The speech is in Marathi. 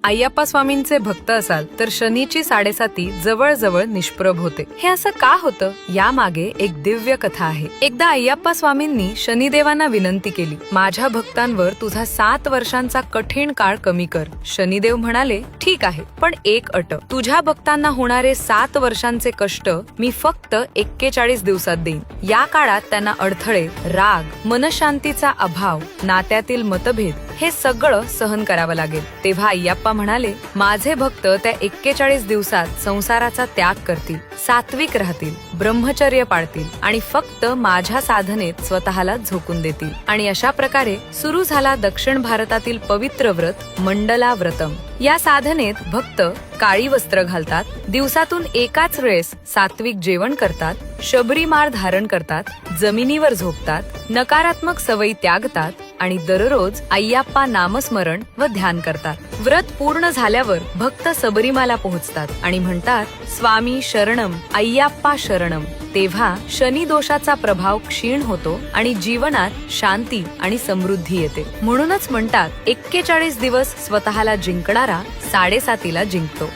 अय्यप्पा स्वामींचे भक्त असाल तर शनीची 7.5 जवळजवळ निष्प्रभ होते. हे असं का होतं यामागे एक दिव्य कथा आहे. एकदा अय्यप्पा स्वामींनी शनिदेवांना विनंती केली, माझ्या भक्तांवर तुझा 7 वर्षांचा कठीण काळ कमी कर. शनिदेव म्हणाले, ठीक आहे, पण एक अट, तुझ्या भक्तांना होणारे 7 वर्षांचे कष्ट मी फक्त 41 दिवसात देईन. या काळात त्यांना अडथळे, राग, मनशांतीचा अभाव, नात्यातील मतभेद हे सगळं सहन करावं लागेल. तेव्हा अय्यप्पा म्हणाले, माझे भक्त त्या 41 दिवसात संसाराचा त्याग करतील, सात्विक राहतील, ब्रह्मचर्य पाळतील आणि फक्त माझ्या साधनेत स्वतःला झोकून देतील. आणि अशा प्रकारे सुरू झाला दक्षिण भारतातील पवित्र व्रत मंडला व्रतम. या साधनेत भक्त काळी वस्त्र घालतात, दिवसातून एकाच वेळेस सात्विक जेवण करतात, शबरी माळ धारण करतात, जमिनीवर झोपतात, नकारात्मक सवयी त्यागतात आणि दररोज अय्यप्पा नामस्मरण व ध्यान करतात. व्रत पूर्ण झाल्यावर भक्त सबरीमाला पोहोचतात आणि म्हणतात, स्वामी शरणम अय्यप्पा शरणम. तेव्हा शनी दोषाचा प्रभाव क्षीण होतो आणि जीवनात शांती आणि समृद्धी येते. म्हणूनच म्हणतात, 41 दिवस स्वतःला जिंकणारा 7.5 जिंकतो.